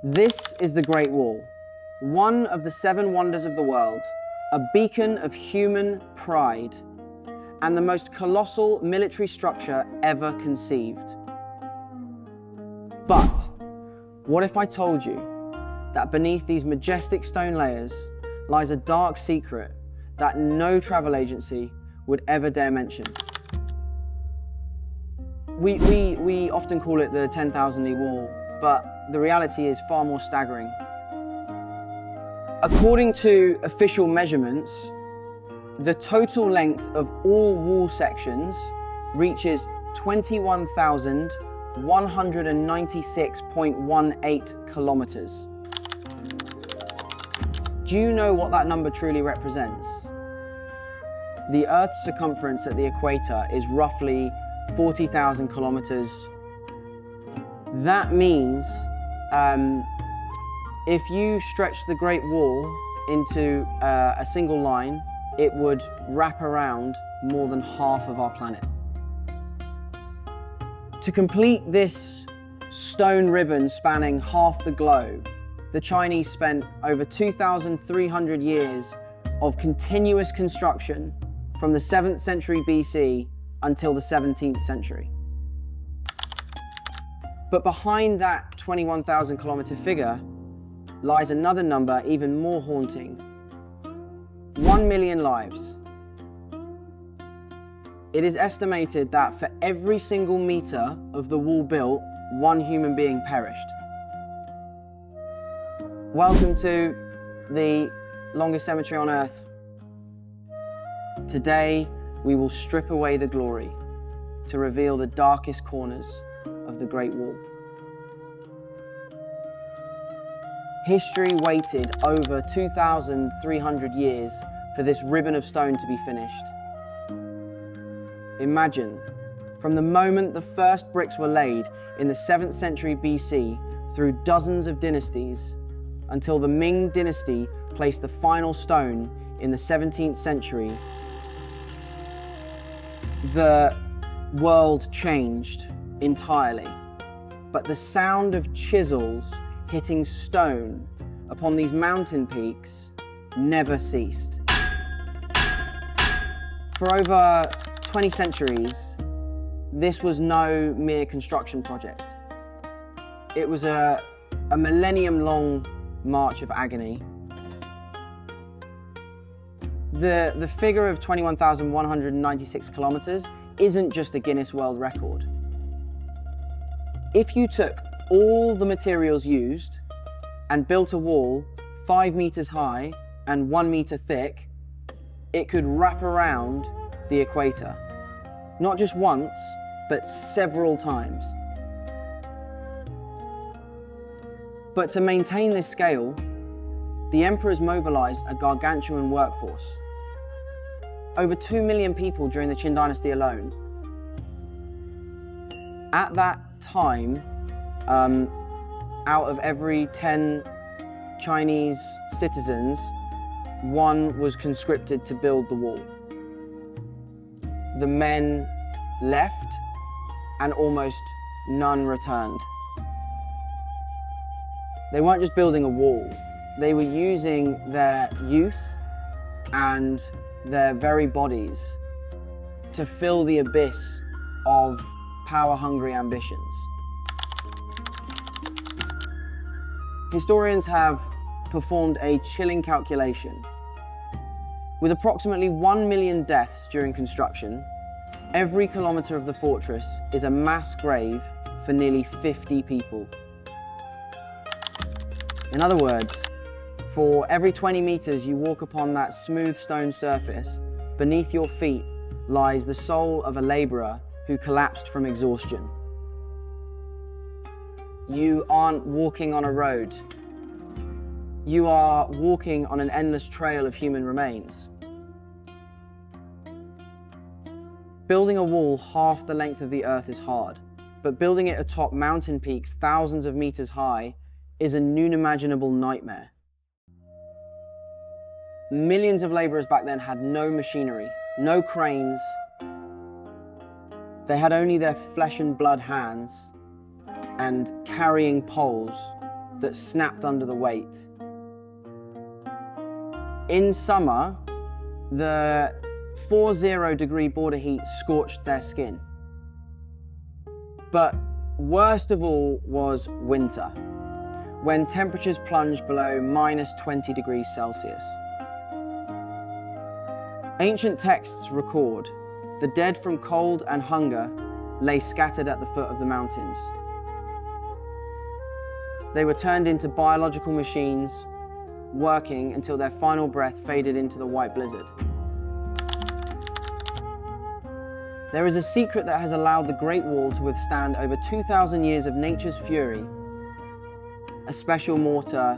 This is the Great Wall, one of the 7 wonders of the world, a beacon of human pride, and the most colossal military structure ever conceived. But what if I told you that beneath these majestic stone layers lies a dark secret that no travel agency would ever dare mention? We often call it the 10,000 Li Wall, but the reality is far more staggering. According to official measurements, the total length of all wall sections reaches 21,196.18 kilometers. Do you know what that number truly represents? The Earth's circumference at the equator is roughly 40,000 kilometers. That means if you stretch the Great Wall into a single line, it would wrap around more than half of our planet. To complete this stone ribbon spanning half the globe, the Chinese spent over 2,300 years of continuous construction from the 7th century BC until the 17th century. But behind that 21,000 kilometer figure lies another number even more haunting: 1 million lives. It is estimated that for every single meter of the wall built, 1 human being perished. Welcome to the longest cemetery on Earth. Today, we will strip away the glory to reveal the darkest corners of the Great Wall. History waited over 2,300 years for this ribbon of stone to be finished. Imagine, from the moment the first bricks were laid in the 7th century BC through dozens of dynasties, until the Ming dynasty placed the final stone in the 17th century, the world changed entirely. But the sound of chisels hitting stone upon these mountain peaks never ceased. For over 20 centuries, this was no mere construction project. It was a millennium-long march of agony. The figure of 21,196 kilometers isn't just a Guinness World Record. If you took all the materials used and built a wall 5 meters high and 1 meter thick, it could wrap around the equator. Not just once, but several times. But to maintain this scale, the emperors mobilized a gargantuan workforce. Over 2 million people during the Qin dynasty alone. At that time, out of every 10 Chinese citizens, 1 was conscripted to build the wall. The men left, and almost none returned. They weren't just building a wall, they were using their youth and their very bodies to fill the abyss of power-hungry ambitions. Historians have performed a chilling calculation. With approximately 1 million deaths during construction, every kilometer of the fortress is a mass grave for nearly 50 people. In other words, for every 20 meters you walk upon that smooth stone surface, beneath your feet lies the soul of a laborer who collapsed from exhaustion. You aren't walking on a road. You are walking on an endless trail of human remains. Building a wall half the length of the Earth is hard, but building it atop mountain peaks thousands of meters high is an unimaginable nightmare. Millions of laborers back then had no machinery, no cranes. They had only their flesh and blood hands and carrying poles that snapped under the weight. In summer, the 40-degree border heat scorched their skin. But worst of all was winter, when temperatures plunged below -20 degrees Celsius. Ancient texts record the dead from cold and hunger lay scattered at the foot of the mountains. They were turned into biological machines, working until their final breath faded into the white blizzard. There is a secret that has allowed the Great Wall to withstand over 2,000 years of nature's fury: a special mortar.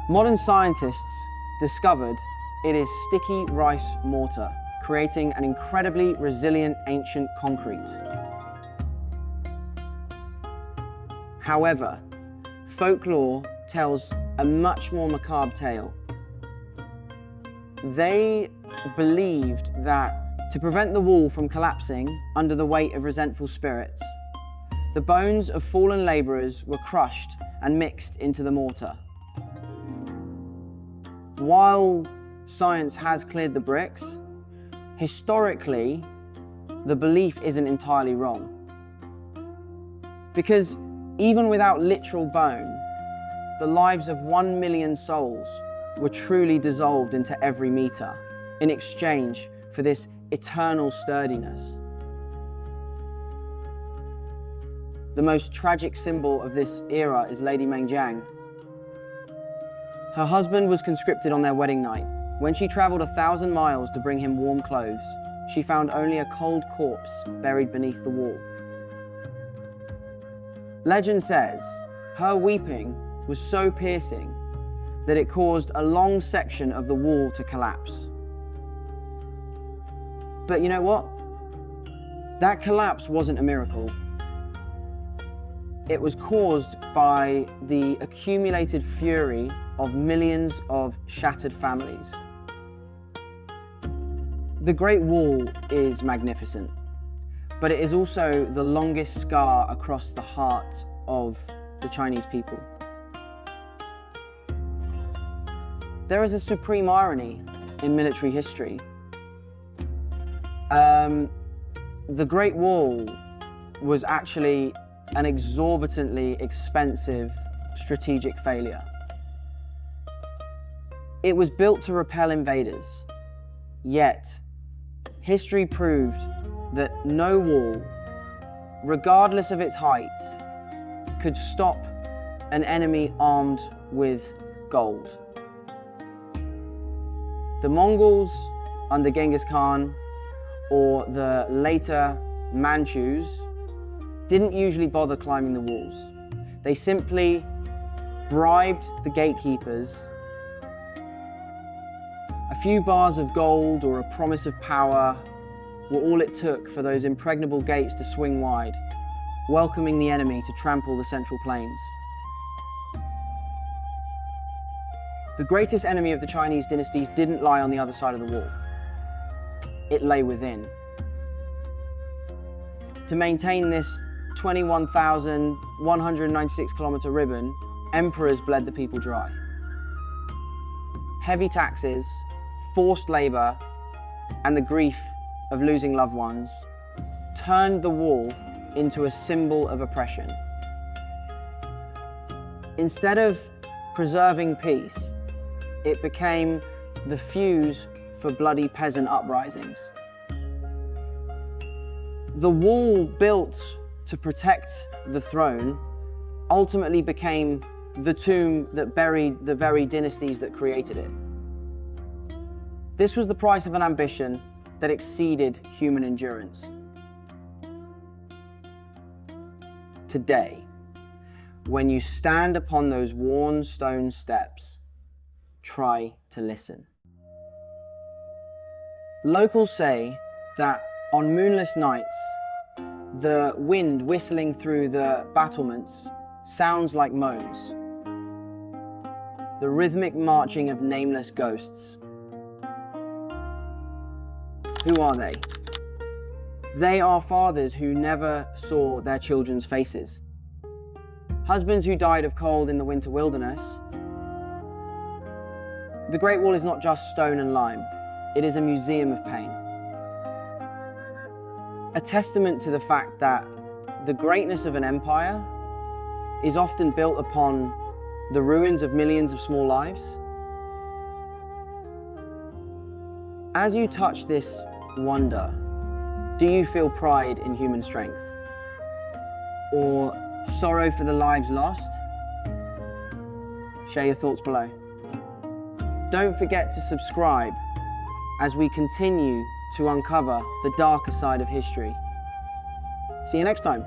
Modern scientists discovered it is sticky rice mortar, creating an incredibly resilient ancient concrete. However, folklore tells a much more macabre tale. They believed that to prevent the wall from collapsing under the weight of resentful spirits, the bones of fallen laborers were crushed and mixed into the mortar. While science has cleared the bricks, historically, the belief isn't entirely wrong. Because even without literal bone, the lives of 1 million souls were truly dissolved into every meter in exchange for this eternal sturdiness. The most tragic symbol of this era is Lady Mengjiang. Her husband was conscripted on their wedding night. When she traveled 1,000 miles to bring him warm clothes, she found only a cold corpse buried beneath the wall. Legend says her weeping was so piercing that it caused a long section of the wall to collapse. But you know what? That collapse wasn't a miracle. It was caused by the accumulated fury of millions of shattered families. The Great Wall is magnificent, but it is also the longest scar across the heart of the Chinese people. There is a supreme irony in military history. The Great Wall was actually an exorbitantly expensive strategic failure. It was built to repel invaders, yet history proved that no wall, regardless of its height, could stop an enemy armed with gold. The Mongols under Genghis Khan, or the later Manchus, didn't usually bother climbing the walls. They simply bribed the gatekeepers. A few bars of gold or a promise of power were all it took for those impregnable gates to swing wide, welcoming the enemy to trample the Central Plains. The greatest enemy of the Chinese dynasties didn't lie on the other side of the wall. It lay within. To maintain this 21,196-kilometer ribbon, emperors bled the people dry. Heavy taxes, forced labor, and the grief of losing loved ones turned the wall into a symbol of oppression. Instead of preserving peace, it became the fuse for bloody peasant uprisings. The wall built to protect the throne ultimately became the tomb that buried the very dynasties that created it. This was the price of an ambition that exceeded human endurance. Today, when you stand upon those worn stone steps, try to listen. Locals say that on moonless nights, the wind whistling through the battlements sounds like moans, the rhythmic marching of nameless ghosts. Who are they? They are fathers who never saw their children's faces, husbands who died of cold in the winter wilderness. The Great Wall is not just stone and lime, it is a museum of pain. A testament to the fact that the greatness of an empire is often built upon the ruins of millions of small lives. As you touch this wonder, do you feel pride in human strength? Or sorrow for the lives lost? Share your thoughts below. Don't forget to subscribe as we continue to uncover the darker side of history. See you next time.